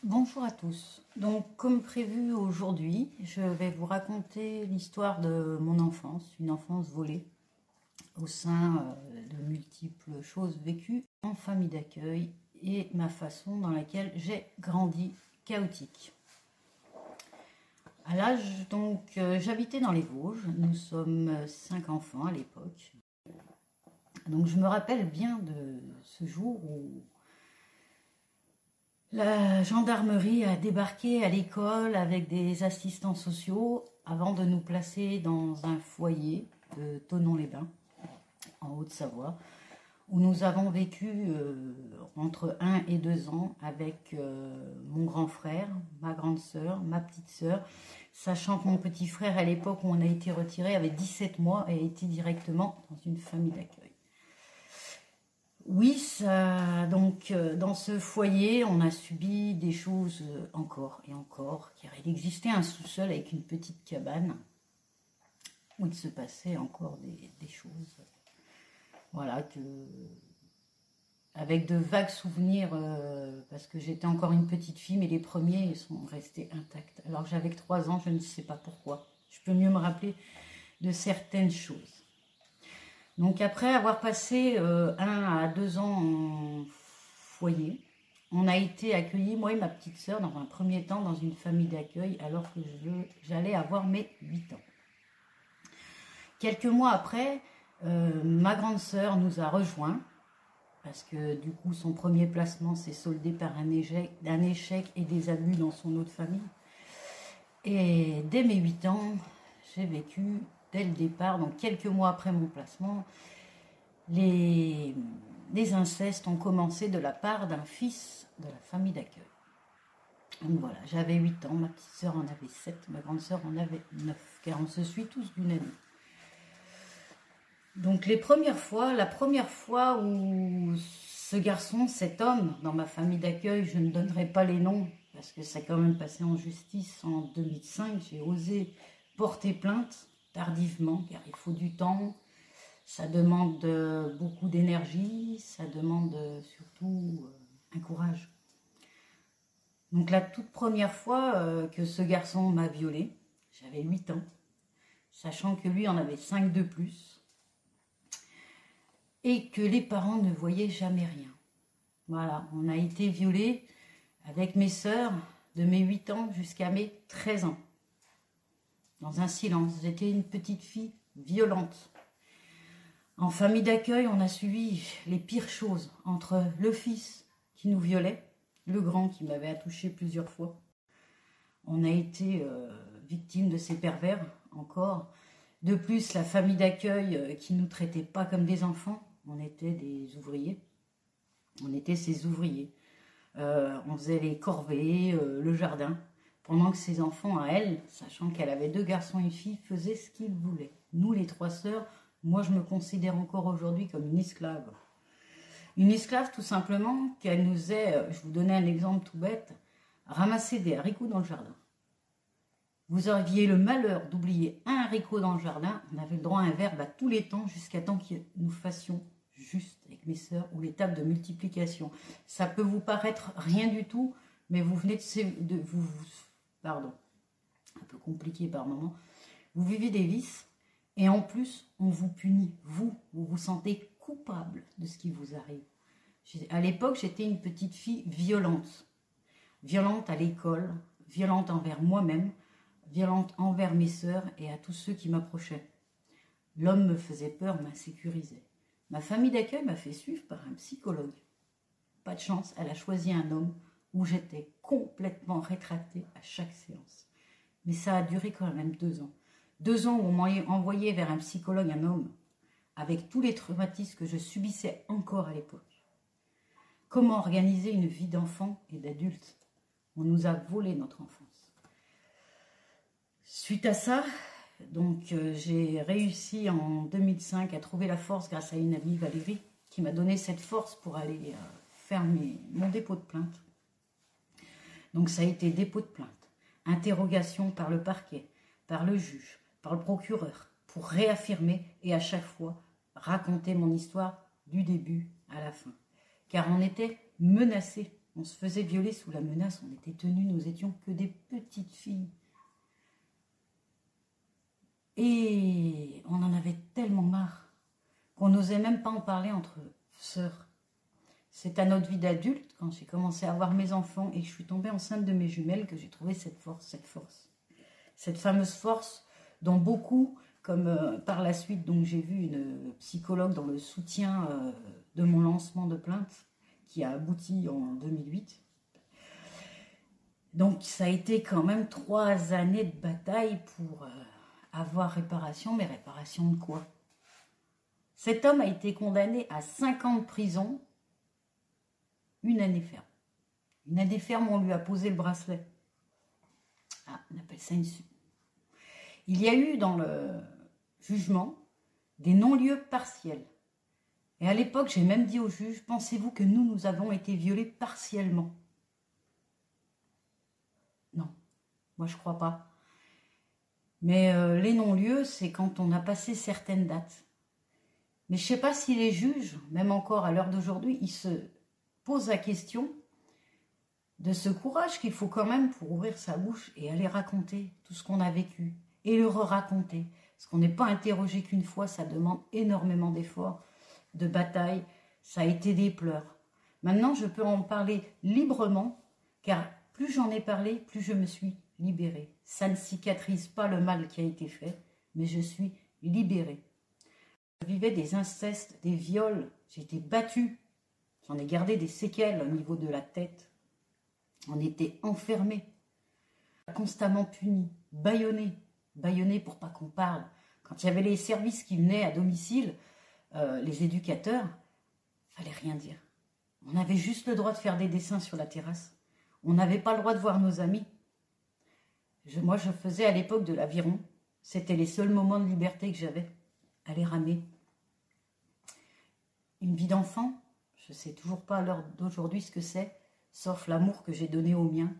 Bonjour à tous. Donc, comme prévu aujourd'hui, je vais vous raconter l'histoire de mon enfance, une enfance volée au sein de multiples choses vécues en famille d'accueil et ma façon dans laquelle j'ai grandi chaotique. À l'âge, j'habitais dans les Vosges. Nous sommes 5 enfants à l'époque. Donc, je me rappelle bien de ce jour où la gendarmerie a débarqué à l'école avec des assistants sociaux avant de nous placer dans un foyer de Thonon-les-Bains, en Haute-Savoie, où nous avons vécu entre 1 et 2 ans avec mon grand frère, ma grande sœur, ma petite sœur, sachant que mon petit frère, à l'époque où on a été retiré, avait 17 mois et a été directement dans une famille d'accueil. Oui, dans ce foyer, on a subi des choses encore et encore, car il existait un sous-sol avec une petite cabane où il se passait encore des choses. Voilà, avec de vagues souvenirs, parce que j'étais encore une petite fille, mais les premiers sont restés intacts. Alors que j'avais que 3 ans, je ne sais pas pourquoi. Je peux mieux me rappeler de certaines choses. Donc après avoir passé 1 à 2 ans en foyer, on a été accueillis, moi et ma petite sœur, dans un premier temps dans une famille d'accueil alors que j'allais avoir mes 8 ans. Quelques mois après, ma grande sœur nous a rejoints parce que du coup son premier placement s'est soldé par un échec et des abus dans son autre famille. Et dès mes 8 ans, j'ai vécu dès le départ, donc quelques mois après mon placement, les incestes ont commencé de la part d'un fils de la famille d'accueil. Donc voilà, j'avais 8 ans, ma petite sœur en avait 7, ma grande sœur en avait 9, car on se suit tous d'une année. Donc la première fois où ce garçon, cet homme, dans ma famille d'accueil, je ne donnerai pas les noms, parce que ça a quand même passé en justice en 2005, j'ai osé porter plainte tardivement, car il faut du temps, ça demande beaucoup d'énergie, ça demande surtout un courage. Donc la toute première fois que ce garçon m'a violée, j'avais 8 ans, sachant que lui en avait 5 de plus, et que les parents ne voyaient jamais rien. Voilà, on a été violés avec mes sœurs de mes 8 ans jusqu'à mes 13 ans. Dans un silence, j'étais une petite fille violente. En famille d'accueil, on a subi les pires choses entre le fils qui nous violait, le grand qui m'avait attouché plusieurs fois. On a été victime de ces pervers encore. De plus, la famille d'accueil qui ne nous traitait pas comme des enfants, on était des ouvriers. On était ses ouvriers. On faisait les corvées, le jardin, pendant que ses enfants, à elle, sachant qu'elle avait 2 garçons et une fille, faisaient ce qu'ils voulaient. Nous, les 3 sœurs, moi, je me considère encore aujourd'hui comme une esclave. Une esclave, tout simplement, qu'elle nous ait, je vous donnais un exemple tout bête, ramassé des haricots dans le jardin. Vous aviez le malheur d'oublier un haricot dans le jardin, on avait le droit à un verbe à tous les temps, jusqu'à temps que nous fassions juste avec mes sœurs, ou les tables de multiplication. Ça peut vous paraître rien du tout, mais vous venez pardon, un peu compliqué par moment, vous vivez des vices, et en plus, on vous punit, vous vous sentez coupable de ce qui vous arrive. À l'époque, j'étais une petite fille violente. Violente à l'école, violente envers moi-même, violente envers mes sœurs et à tous ceux qui m'approchaient. L'homme me faisait peur, m'insécurisait. Ma famille d'accueil m'a fait suivre par un psychologue. Pas de chance, elle a choisi un homme où j'étais complètement rétractée à chaque séance. Mais ça a duré quand même 2 ans. 2 ans où on m'a envoyé vers un psychologue, un homme, avec tous les traumatismes que je subissais encore à l'époque. Comment organiser une vie d'enfant et d'adulte? On nous a volé notre enfance. Suite à ça, j'ai réussi en 2005 à trouver la force grâce à une amie, Valérie, qui m'a donné cette force pour aller faire mon dépôt de plainte. Donc ça a été dépôt de plainte, interrogation par le parquet, par le juge, par le procureur, pour réaffirmer et à chaque fois raconter mon histoire du début à la fin. Car on était menacés On se faisait violer sous la menace, on était tenus, nous étions que des petites filles. Et on en avait tellement marre qu'on n'osait même pas en parler entre sœurs. C'est à notre vie d'adulte, quand j'ai commencé à avoir mes enfants et que je suis tombée enceinte de mes jumelles, que j'ai trouvé cette force. Cette fameuse force dont beaucoup, comme par la suite, donc j'ai vu une psychologue dans le soutien de mon lancement de plainte, qui a abouti en 2008. Donc ça a été quand même 3 années de bataille pour avoir réparation, mais réparation de quoi? Cet homme a été condamné à 5 ans de prison, 1 année ferme. 1 année ferme, on lui a posé le bracelet. Ah, on appelle ça une suite. Il y a eu dans le jugement des non-lieux partiels. Et à l'époque, j'ai même dit au juge, pensez-vous que nous avons été violés partiellement? Non, moi je crois pas. Mais les non-lieux, c'est quand on a passé certaines dates. Mais je ne sais pas si les juges, même encore à l'heure d'aujourd'hui, ils se posent la question de ce courage qu'il faut quand même pour ouvrir sa bouche et aller raconter tout ce qu'on a vécu et le re-raconter. Parce qu'on n'est pas interrogé qu'une fois, ça demande énormément d'efforts, de bataille, ça a été des pleurs. Maintenant, je peux en parler librement, car plus j'en ai parlé, plus je me suis libérée. Ça ne cicatrise pas le mal qui a été fait, mais je suis libérée. Je vivais des incestes, des viols, j'ai été battue. J'en ai gardé des séquelles au niveau de la tête. On était enfermés, constamment punis, bâillonnés pour pas qu'on parle. Quand il y avait les services qui venaient à domicile, les éducateurs, il fallait rien dire. On avait juste le droit de faire des dessins sur la terrasse. On n'avait pas le droit de voir nos amis. Moi, je faisais à l'époque de l'aviron. C'était les seuls moments de liberté que j'avais. Aller ramer. Une vie d'enfant, je ne sais toujours pas à l'heure d'aujourd'hui ce que c'est, sauf l'amour que j'ai donné au mien.